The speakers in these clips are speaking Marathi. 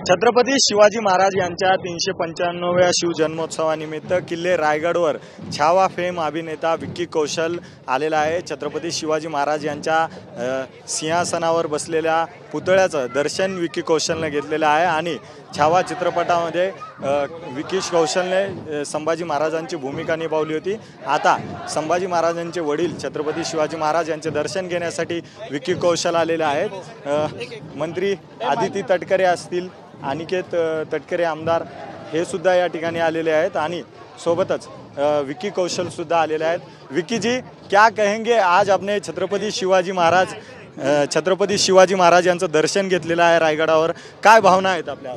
छत्रपती शिवाजी महाराज यांच्या 395व्या शिवजन्मोत्सवानिमित्त किल्ले रायगडवर छावा फेम अभिनेता विक्की कौशल आलेला आहे। छत्रपती शिवाजी महाराज यांच्या सिंहासनावर बसलेल्या पुतळ्याचं दर्शन विक्की कौशलने घेतलेलं आहे आणि छावा चित्रपटामध्ये विक्की कौशलने संभाजी महाराजांची भूमिका निभावली होती। आता संभाजी महाराजांचे वडील छत्रपती शिवाजी महाराज यांचे दर्शन घेण्यासाठी विक्की कौशल आलेले आहेत। मंत्री आदिती तटकरे असतील, अनिकेत तटकरे आमदार हे सुद्धा या ठिकाणी आलेले आहेत आणि सोबतच विक्की कौशल सुद्धा आलेले आहेत। विक्की जी, क्या कहेंगे आज अपने छत्रपती शिवाजी महाराज यांचं दर्शन घेतलेलं आहे रायगडावर, काय भावना आहेत आपल्या?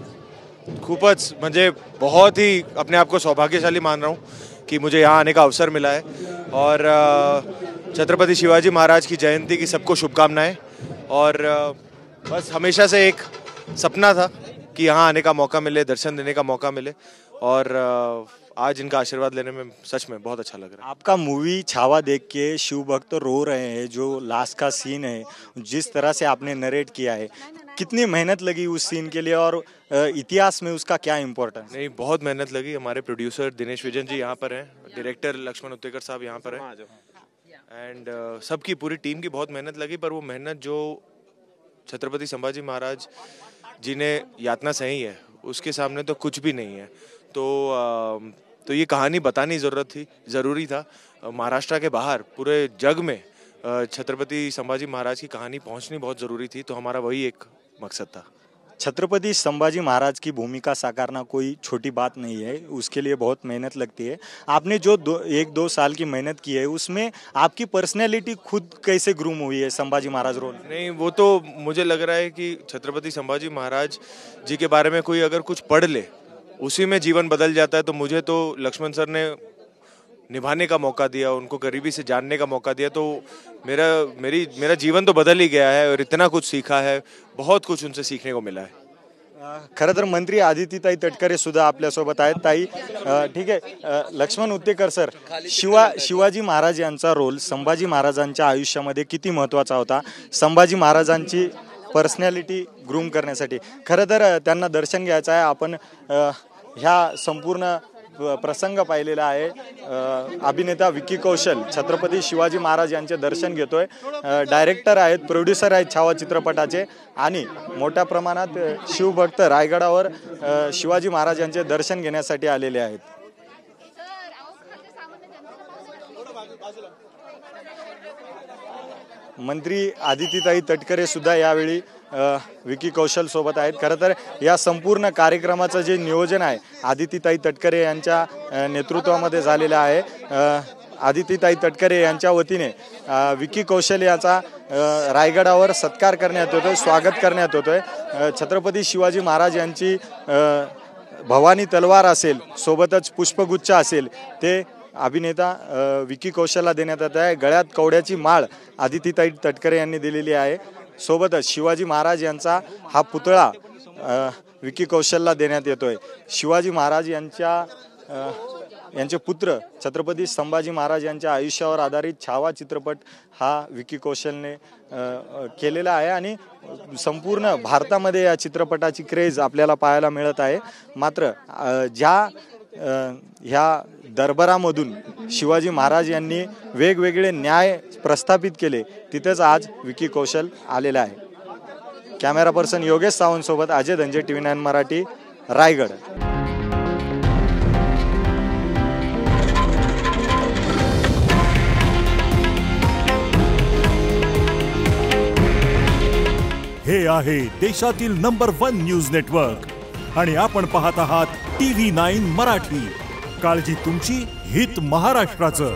खूपच म्हणजे बहुत ही अपने आप को सौभाग्यशाली मान रहा हूँ कि मुझे यहाँ आने का अवसर मिला है और छत्रपति शिवाजी महाराज की जयंती की सबको शुभकामनाएं। और बस हमेशा से एक सपना था कि यहाँ आने का मौका मिले, दर्शन देने का मौका मिले और आज इनका आशीर्वाद लेने में सच में बहुत अच्छा लग रहा है। आपका मूवी छावा देख के शिव भक्त रो रहे हैं, जो लास्ट का सीन है जिस तरह से आपने नरेट किया है, कितनी मेहनत लगी उस सीन के लिए और इतिहास में उसका क्या इम्पोर्टेंस? नहीं, बहुत मेहनत लगी। हमारे प्रोड्यूसर दिनेश विजन जी यहाँ पर हैं, डायरेक्टर लक्ष्मण उत्तेकर साहब यहाँ पर हैं एंड सबकी पूरी टीम की बहुत मेहनत लगी। पर वो मेहनत जो छत्रपति संभाजी महाराज जी ने यातना सही है उसके सामने तो कुछ भी नहीं है। तो ये कहानी बतानी ज़रूरी था। महाराष्ट्र के बाहर पूरे जग में छत्रपति संभाजी महाराज की कहानी पहुंचनी बहुत ज़रूरी थी, तो हमारा वही एक मकसद था। छत्रपति संभाजी महाराज की भूमिका साकारना कोई छोटी बात नहीं है, उसके लिए बहुत मेहनत लगती है। आपने जो 1-2 साल की मेहनत की है उसमें आपकी पर्सनैलिटी खुद कैसे ग्रूम हुई है संभाजी महाराज रोल? नहीं, वो तो मुझे लग रहा है कि छत्रपति संभाजी महाराज जी के बारे में कोई अगर कुछ पढ़ ले उसी में जीवन बदल जाता है। तो मुझे तो लक्ष्मण सर ने निभाने का मौका दिया, उनको करीबी से जानने का मौका दिया, तो मेरा जीवन तो बदल ही गया है और इतना कुछ सीखा है, बहुत कुछ उनसे सीखने को मिला है। खरं तर मंत्री आदितीताई तटकरे सुद्धा आपल्यासोबत आहेत। ताई, ठीक आहे, लक्ष्मण उत्तेकर सर, शिवाजी महाराज यांचा रोल संभाजी महाराजांच्या आयुष्यामध्ये किती महत्त्वाचा होता संभाजी महाराजांची पर्सनॅलिटी ग्रूम करण्यासाठी? खरं तर त्यांना दर्शन घ्यायचं आहे। आपण ह्या संपूर्ण प्रसंग पाहिलेला आहे। अभिनेता विक्की कौशल छत्रपती शिवाजी महाराज यांचे दर्शन घेतोय। डायरेक्टर आहेत, प्रोड्युसर आहेत छावा चित्रपटाचे आणि मोठ्या प्रमाणात शिवभक्त रायगडावर शिवाजी महाराज यांचे दर्शन घेण्यासाठी आलेले आहेत। मंत्री आदितीताई तटकरे सुद्धा यावेळी विक्की कौशल सोबत आहेत। खरं तर या संपूर्ण कार्यक्रमाचं जे नियोजन आहे आदितीताई तटकरे यांच्या नेतृत्वामध्ये झालेलं आहे। आदितीताई तटकरे यांच्या वतीने विक्की कौशल याचा रायगडावर सत्कार करण्यात येतोय, स्वागत करण्यात येतोय। छत्रपती शिवाजी महाराज यांची भवानी तलवार असेल, सोबतच पुष्पगुच्छ असेल, ते अभिनेता विक्की कौशलला देण्यात येत आहे। गळ्यात कवड्याची माळ आदितीताई तटकरे यांनी दिलेली आहे। सोबतच शिवाजी महाराज यांचा हा पुतळा विक्की कौशलला देण्यात येतोय। शिवाजी महाराज यांचे पुत्र छत्रपती संभाजी महाराज यांच्या आयुष्यावर आधारित छावा चित्रपट हा विक्की कौशलने केलेला आहे आणि संपूर्ण भारतामध्ये या चित्रपटाची क्रेज आपल्याला पाहायला मिळत आहे। मात्र ह्या दरबारामधून शिवाजी महाराज यांनी वेगवेगळे न्याय प्रस्थापित केले, तिथेच आज विक्की कौशल आलेला आहे। कॅमेरा पर्सन योगेश सावंत सोबत अजय धंजे, TV9 मराठी, रायगड। हे आहे देशातील नंबर 1 न्यूज नेटवर्क आणि आपण पाहत आहात TV9 मराठी। काळजी तुमची, हित महाराष्ट्राचं।